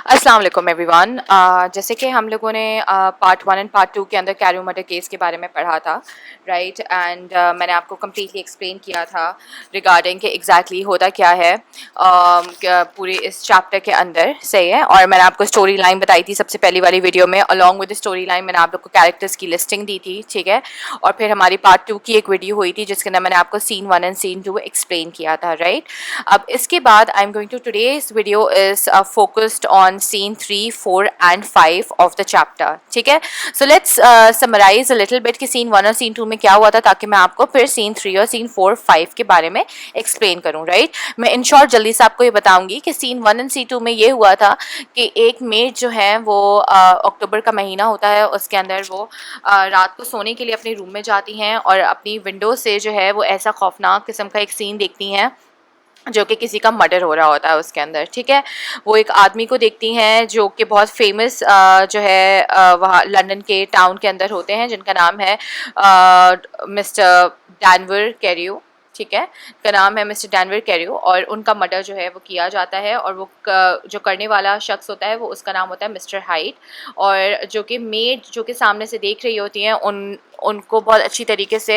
अस्सलाम वालेकुम एवरीवन। जैसे कि हम लोगों ने पार्ट 1 एंड पार्ट 2 के अंदर कैरू मर्डर केस के बारे में पढ़ा था, राइट। एंड मैंने आपको कम्प्लीटली एक्सप्लेन किया था रिगार्डिंग कि एग्जैक्टली होता क्या है पूरे इस चैप्टर के अंदर, सही है। और मैंने आपको स्टोरी लाइन बताई थी सबसे पहली वाली वीडियो में, अलॉन्ग विद स्टोरी लाइन मैंने आप लोग को कैरेक्टर्स की लिस्टिंग दी थी, ठीक है। और फिर हमारी पार्ट 2 की एक वीडियो हुई थी जिसके अंदर मैंने आपको सीन 1 एंड सीन 2 एक्सप्लेन किया था, राइट। अब इसके बाद I am going to today's video is focused on scene 3, 4 and 5 of the chapter, ठीक है। So let's summarise a little bit कि सीन 1 और सीन 2 में क्या हुआ था, ताकि मैं आपको फिर सीन 3 और सीन 4, 5 के बारे में एक्सप्लेन करूं, राइट। मैं इन शॉर्ट जल्दी से आपको ये बताऊंगी कि सीन 1 एंड सीन 2 में ये हुआ था कि एक मेड जो है वो अक्टूबर का महीना होता है, उसके अंदर वो रात को सोने के लिए अपने रूम में जाती हैं और अपनी विंडो से जो है वो ऐसा खौफनाक किस्म का एक सीन देखती हैं जो कि किसी का मर्डर हो रहा होता है उसके अंदर, ठीक है। वो एक आदमी को देखती हैं जो कि बहुत फेमस जो है वहाँ लंदन के टाउन के अंदर होते हैं, जिनका नाम है मिस्टर डैनवर कैरियो, ठीक है। का नाम है मिस्टर डैनवर कैरियो, और उनका मर्डर जो है वो किया जाता है, और वो जो करने वाला शख्स होता है वो उसका नाम होता है मिस्टर हाइट। और जो कि मेड जो कि सामने से देख रही होती हैं उनको बहुत अच्छी तरीके से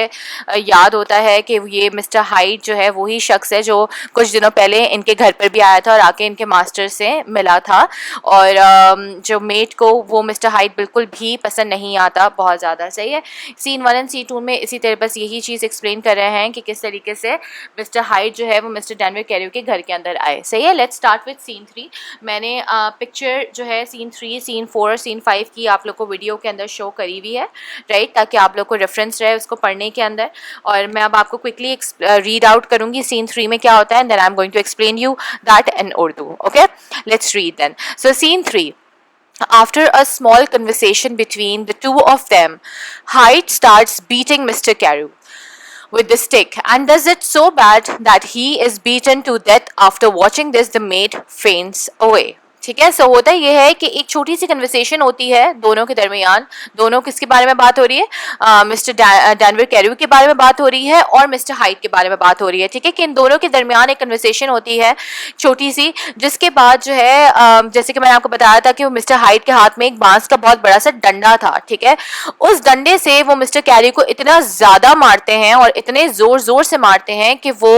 याद होता है कि ये मिस्टर हाइट जो है वही शख्स है जो कुछ दिनों पहले इनके घर पर भी आया था और आके इनके मास्टर से मिला था। और जो मेड को वो मिस्टर हाइट बिल्कुल भी पसंद नहीं आता बहुत ज़्यादा, सही है। सीन 1 एंड सीन 2 में इसी तरह बस यही चीज़ एक्सप्लेन कर रहे हैं कि किस तरीके से मिस्टर हाइट जो है वो मिस्टर डैनवर कैरियो के घर के अंदर आए, सही है। Let's start with scene 3। मैंने पिक्चर जो है सीन 3, सीन 4 और सीन 5 की आप लोग को वीडियो के अंदर शो करी हुई है, राइट, ताकि आप लोग को रेफरेंस रहे उसको पढ़ने के अंदर। और मैं अब आपको क्विकली रीड आउट करूंगी सीन 3 में क्या होता है, and then I am going to explain you that in Urdu, okay. Let's read then. So scene 3. After a small conversation between the two of them, Hyde starts beating Mr. Carew with the stick and does it so bad that he is beaten to death. After watching this, the maid faints away. ठीक है। सो होता ये है कि एक छोटी सी conversation होती है दोनों के दरमियान। दोनों किसके बारे में बात हो रही है? मिस्टर डैनवर कैरियो के बारे में बात हो रही है और मिस्टर हाइट के बारे में बात हो रही है, ठीक है। कि इन दोनों के दरमियान एक कन्वर्सेशन होती है छोटी सी, जिसके बाद जो है जैसे कि मैंने आपको बताया था कि वो मिस्टर हाइट के हाथ में एक बांस का बहुत बड़ा सा डंडा था, ठीक है। उस डंडे से वो मिस्टर कैरियो को इतना ज्यादा मारते हैं और इतने जोर जोर से मारते हैं कि वो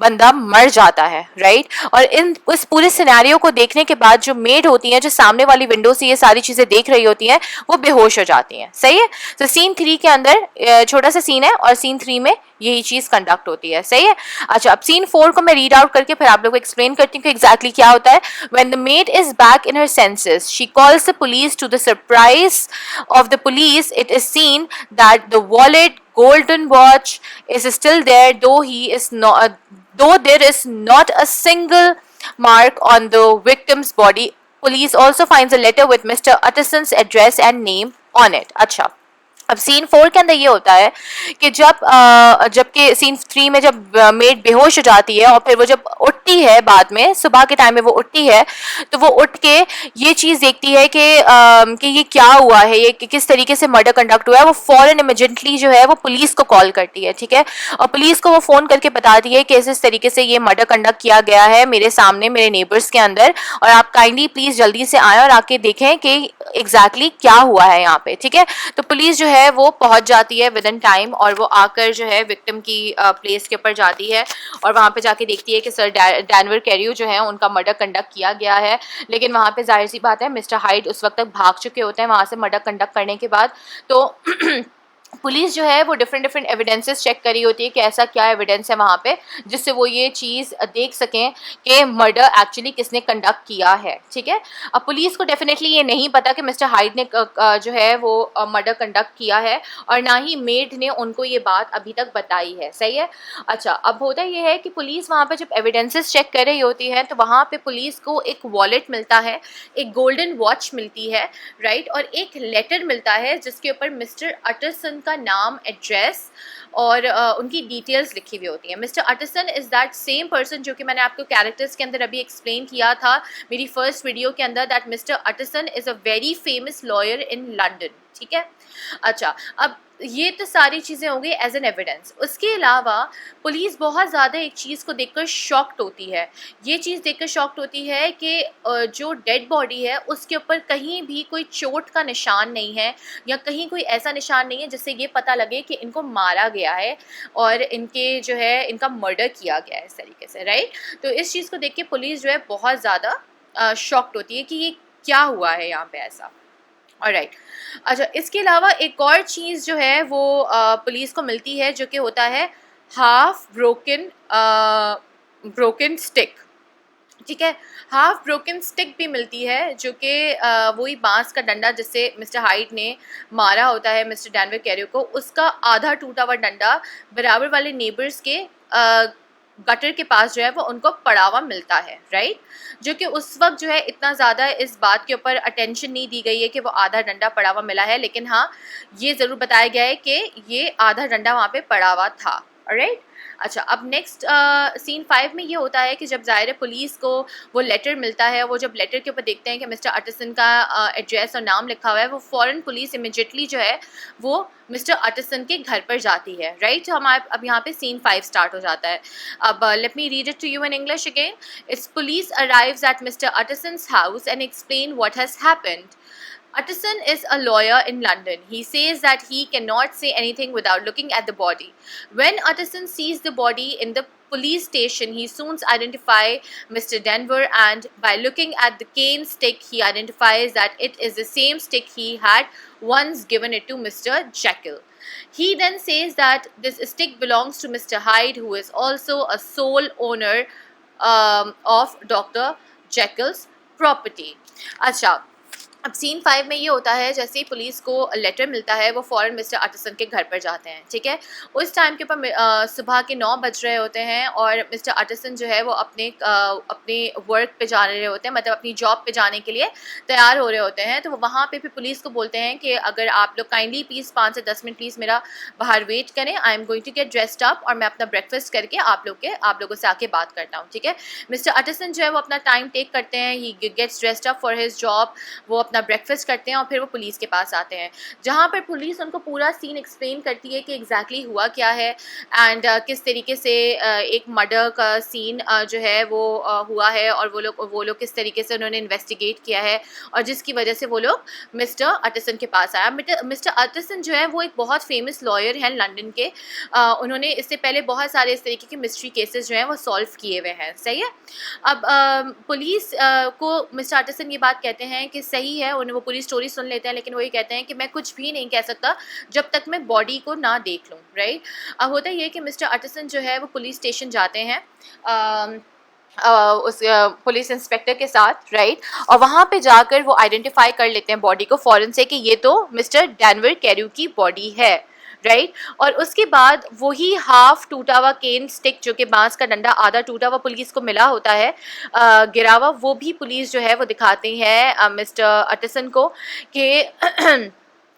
बंदा मर जाता है, राइट। और इस पूरे सिनेरियो को देखने के बाद जो मेड होती है, जो सामने वाली विंडो से ये सारी चीजें देख रही होती हैं, वो बेहोश हो जाती हैं, सही है। तो सीन 3 के अंदर छोटा सा सीन है और सीन 3 में यही चीज कंडक्ट होती है, सही है। अच्छा, अब सीन 4 को मैं रीड आउट करके फिर आप लोगों को एक्सप्लेन करती हूँ कि एग्जैक्टली क्या होता है। When the maid is back in her senses, she calls the police. To the surprise of the police, it is seen that the wallet, golden watch is still there, though there is not a single mark on the victim's body. Police also finds a letter with Mr. Utterson's address and name on it. अच्छा, अब scene 4 के अंदर ये होता है कि जबकि scene 3 में जब मेड बेहोश हो जाती है और फिर वो जब उठती है बाद में सुबह के टाइम में वो उठती है, तो वो उठ के ये चीज़ देखती है कि ये क्या हुआ है, ये किस तरीके से मर्डर कंडक्ट हुआ है। वो फौरन इमिजिएटली जो है वो पुलिस को कॉल करती है, ठीक है। और पुलिस को वो फ़ोन करके बताती है कि इस तरीके से ये मर्डर कंडक्ट किया गया है मेरे सामने, मेरे नेबर्स के अंदर, और आप काइंडली प्लीज़ जल्दी से आएँ और आके देखें कि एग्जैक्टली क्या हुआ है यहाँ पे, ठीक है। तो पुलिस जो है वो पहुंच जाती है विद इन टाइम, और वो आकर जो है विक्टिम की प्लेस के ऊपर जाती है और वहाँ पे जाके देखती है कि सर डैनवर कैरियो जो है उनका मर्डर कंडक्ट किया गया है। लेकिन वहाँ पे जाहिर सी बात है मिस्टर हाइट उस वक्त तक भाग चुके होते हैं वहाँ से मर्डर कंडक्ट करने के बाद। तो पुलिस जो है वो डिफरेंट एविडेंसेस चेक करी होती है कि ऐसा क्या एविडेंस है वहाँ पे जिससे वो ये चीज़ देख सकें कि मर्डर एक्चुअली किसने कंडक्ट किया है, ठीक है। अब पुलिस को डेफिनेटली ये नहीं पता कि मिस्टर हाइड ने जो है वो मर्डर कंडक्ट किया है, और ना ही मेड ने उनको ये बात अभी तक बताई है, सही है। अच्छा, अब होता ये है कि पुलिस वहाँ पर जब एविडेंसेस चेक कर रही होती है तो वहाँ पर पुलिस को एक वॉलेट मिलता है, एक गोल्डन वॉच मिलती है, राइट, और एक लेटर मिलता है जिसके ऊपर मिस्टर अटरसन का नाम, एड्रेस और उनकी डिटेल्स लिखी हुई होती हैं। Mr Utterson is that same person जो कि मैंने आपको कैरेक्टर्स के अंदर अभी एक्सप्लेन किया था मेरी फर्स्ट वीडियो के अंदर, that Mr Utterson is a very famous lawyer in London, ठीक है। अच्छा, अब ये तो सारी चीज़ें हो गई एज एन एविडेंस। उसके अलावा पुलिस बहुत ज़्यादा एक चीज़ को देखकर शॉक्ड होती है। ये चीज़ देखकर शॉक्ड होती है कि जो डेड बॉडी है उसके ऊपर कहीं भी कोई चोट का निशान नहीं है, या कहीं कोई ऐसा निशान नहीं है जिससे ये पता लगे कि इनको मारा गया है और इनके जो है इनका मर्डर किया गया है इस तरीके से, राइट। तो इस चीज़ को देख के पुलिस जो है बहुत ज़्यादा शॉक्ड होती है कि ये क्या हुआ है यहाँ पे ऐसा। ऑलराइट। अच्छा, इसके अलावा एक और चीज़ जो है वो पुलिस को मिलती है, जो कि होता है हाफ ब्रोकन स्टिक। ठीक है, हाफ ब्रोकन स्टिक भी मिलती है, जो कि वही बांस का डंडा जिससे मिस्टर हाइड ने मारा होता है मिस्टर डैनवर कैरियो को, उसका आधा टूटा हुआ डंडा बराबर वाले नेबर्स के गटर के पास जो है वो उनको पड़ा हुआ मिलता है, राइट। जो कि उस वक्त जो है इतना ज़्यादा इस बात के ऊपर अटेंशन नहीं दी गई है कि वो आधा डंडा पड़ा हुआ मिला है, लेकिन हाँ ये ज़रूर बताया गया है कि ये आधा डंडा वहाँ पे पड़ा हुआ था, राइट। अच्छा, अब नेक्स्ट सीन 5 में ये होता है कि जब ज़ाहिर पुलिस को वो लेटर मिलता है, वो जब लेटर के ऊपर देखते हैं कि मिस्टर अटसन का एड्रेस और नाम लिखा हुआ है, वो फ़ौरन पुलिस इमिजिएटली जो है वो मिस्टर अटसन के घर पर जाती है, राइट। तो हमारे अब यहाँ पे सीन 5 स्टार्ट हो जाता है। अब let me read it to you in English again. It's police arrives at Mr Utterson's house and explain what has happened. Utterson is a lawyer in London. He says that he cannot say anything without looking at the body. When Utterson sees the body in the police station, he soon identifies Mr. Denver, and by looking at the cane stick, he identifies that it is the same stick he had once given it to Mr. Jekyll. He then says that this stick belongs to Mr. Hyde, who is also a sole owner of Dr. Jekyll's property. अच्छा, अब scene 5 में ये होता है, जैसे ही police को letter मिलता है वो फ़ौरन मिस्टर अटसन के घर पर जाते हैं, ठीक है। उस टाइम के ऊपर सुबह के 9 बज रहे होते हैं और मिस्टर अटसन जो है वो अपने वर्क पे जा रहे होते हैं, मतलब अपनी जॉब पे जाने के लिए तैयार हो रहे होते हैं। तो वो वहाँ पे फिर पुलिस को बोलते हैं कि अगर आप लोग काइंडली प्लीज़ 5 से 10 मिनट प्लीज़ मेरा बाहर वेट करें, I am going to get dressed up, और मैं अपना ब्रेकफास्ट करके आप लोगों से आके बात करता हूँ, ठीक है। मिस्टर अटसन जो है वो अपना टाइम टेक करते हैं, he gets dressed up for his job, वो अपना ब्रेकफास्ट करते हैं और फिर वो पुलिस के पास आते हैं, जहाँ पर पुलिस उनको पूरा सीन एक्सप्लेन करती है कि एग्जैक्टली हुआ क्या है एंड किस तरीके से एक मर्डर का सीन जो है वो हुआ है, और वो लोग किस तरीके से उन्होंने इन्वेस्टिगेट किया है और जिसकी वजह से वो लोग मिस्टर अटसन के पास आया। मिस्टर अटसन जो है वो एक बहुत फेमस लॉयर हैं लंदन के। उन्होंने इससे पहले बहुत सारे इस तरीके के मिस्ट्री केसेस जो हैं वो सॉल्व किए हुए हैं, सही है। अब पुलिस को मिस्टर अटसन ये बात कहते हैं कि सही है, उन्हें वो पूरी स्टोरी सुन लेते हैं, लेकिन वो ये कहते हैं कि मैं कुछ भी नहीं कह सकता जब तक मैं बॉडी को ना देख लूँ, राइट। अब होता ये कि मिस्टर अटसन जो है वो पुलिस स्टेशन जाते हैं उस पुलिस इंस्पेक्टर के साथ, राइट, और वहाँ पे जाकर वो आइडेंटिफाई कर लेते हैं बॉडी को फ़ौरन से कि ये तो मिस्टर डैनवर कैरियो की बॉडी है, राइट। और उसके बाद वही हाफ टूटा हुआ केन स्टिक, जो कि बांस का डंडा आधा टूटा हुआ पुलिस को मिला होता है गिरा हुआ, वो भी पुलिस जो है वो दिखाती है मिस्टर अटसन को कि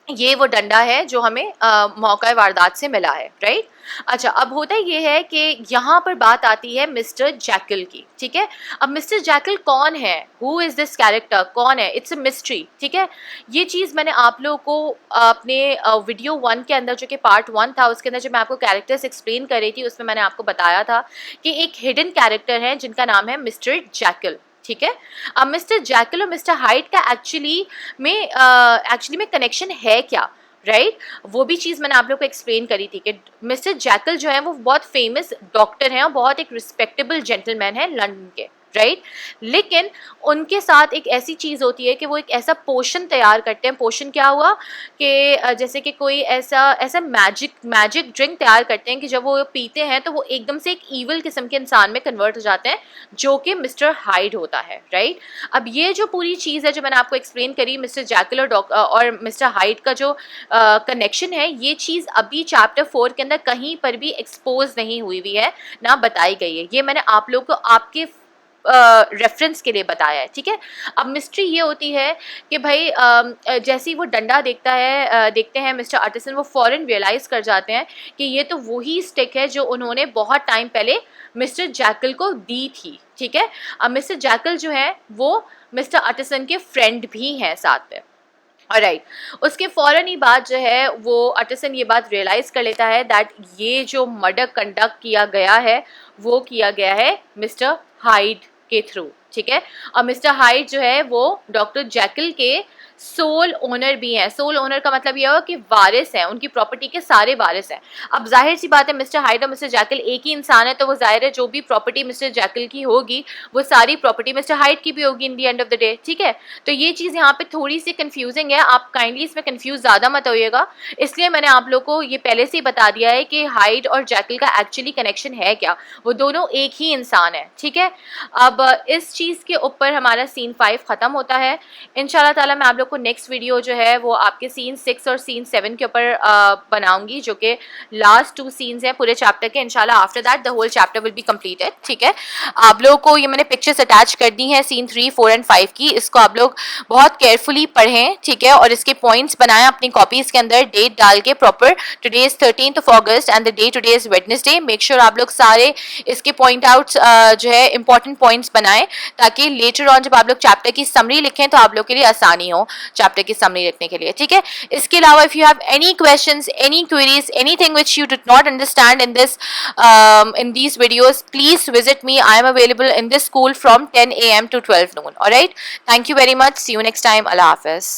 ये वो डंडा है जो हमें मौका वारदात से मिला है, राइट। अच्छा, अब होता ये है कि यहाँ पर बात आती है मिस्टर जैकल की, ठीक है। अब मिस्टर जैकल कौन है, हु इज़ दिस कैरेक्टर, कौन है, इट्स अ मिस्ट्री, ठीक है। ये चीज़ मैंने आप लोगों को अपने वीडियो 1 के अंदर, जो कि पार्ट 1 था, उसके अंदर जब मैं आपको कैरेक्टर्स एक्सप्लेन कर रही थी उसमें मैंने आपको बताया था कि एक हिडन कैरेक्टर है जिनका नाम है मिस्टर जैकल, ठीक है। अब मिस्टर जैकल और मिस्टर हाइड का एक्चुअली में कनेक्शन है क्या, राइट, वो भी चीज़ मैंने आप लोग को एक्सप्लेन करी थी कि मिस्टर जैकल जो है वो बहुत फेमस डॉक्टर हैं और बहुत एक रिस्पेक्टेबल जेंटलमैन है लंदन के, राइट। लेकिन उनके साथ एक ऐसी चीज़ होती है कि वो एक ऐसा पोशन तैयार करते हैं। पोशन क्या हुआ कि जैसे कि कोई ऐसा मैजिक ड्रिंक तैयार करते हैं कि जब वो पीते हैं तो वो एकदम से एक ईवल किस्म के इंसान में कन्वर्ट हो जाते हैं, जो कि मिस्टर हाइड होता है, राइट। अब ये जो पूरी चीज़ है जो मैंने आपको एक्सप्लेन करी, मिस्टर जैकल और मिस्टर हाइड का जो कनेक्शन है, ये चीज़ अभी चैप्टर 4 के अंदर कहीं पर भी एक्सपोज नहीं हुई है, ना बताई गई है। ये मैंने आप लोग को आपके रेफरेंस के लिए बताया है, ठीक है। अब मिस्ट्री ये होती है कि भाई जैसे ही वो डंडा देखते हैं मिस्टर अटसन, वो फ़ौरन रियलाइज़ कर जाते हैं कि ये तो वही स्टिक है जो उन्होंने बहुत टाइम पहले मिस्टर जैकल को दी थी, ठीक है। अब मिस्टर जैकल जो है वो मिस्टर अटसन के फ्रेंड भी हैं साथ में, ऑलराइट, उसके फ़ौरन ही बाद जो है वो अटसन ये बात रियलाइज़ कर लेता है दैट ये जो मर्डर कंडक्ट किया गया है वो किया गया है मिस्टर हाइड के थ्रू, ठीक है। और मिस्टर हाइड जो है वो डॉक्टर जैकल के सोल ओनर भी हैं। सोल ओनर का मतलब यह हुआ कि वारिस हैं, उनकी प्रॉपर्टी के सारे वारिस हैं। अब जाहिर सी बात है मिस्टर हाइड और मिस्टर जैकल एक ही इंसान है, तो वो जाहिर है जो भी प्रॉपर्टी मिस्टर जैकल की होगी वो सारी प्रॉपर्टी मिस्टर हाइड की भी होगी in the end of the day, ठीक है। तो ये चीज़ यहाँ पे थोड़ी सी कंफ्यूजिंग है, आप काइंडली इसमें कंफ्यूज ज़्यादा मत होइएगा। इसलिए मैंने आप लोग को ये पहले से ही बता दिया है कि हाइड और जैकल का एक्चुअली कनेक्शन है क्या, वो दोनों एक ही इंसान है, ठीक है। अब इस चीज़ के ऊपर हमारा सीन 5 ख़त्म होता है। इंशाल्लाह ताला मैं आप लोग को नेक्स्ट वीडियो जो है वो आपके सीन 6 और सीन 7 के ऊपर बनाऊंगी, जो कि लास्ट 2 सीन्स हैं पूरे चैप्टर के। इंशाल्लाह after that the whole chapter will be completed, ठीक है। आप लोगों को ये मैंने पिक्चर्स अटैच कर दी हैं सीन 3, 4 एंड 5 की, इसको आप लोग बहुत केयरफुली पढ़ें, ठीक है, और इसके पॉइंट्स बनाएं अपनी कॉपीज के अंदर, डेट डाल के proper. Today is 13th of August and the day today is Wednesday. Make sure आप लोग सारे इसके पॉइंट आउट्स जो है इंपॉर्टेंट पॉइंट्स बनाएं, ताकि लेटर ऑन जब आप लोग चैप्टर की समरी लिखें तो आप लोग के लिए आसानी हो चैप्टर की समरी लिखने के लिए, ठीक है। इसके अलावा if you have any questions, any queries, anything which you did not understand in this in these videos, please visit me. I am available in this school from 10 a.m. to 12 noon. All right, thank you very much. See you next time. Allah Hafiz.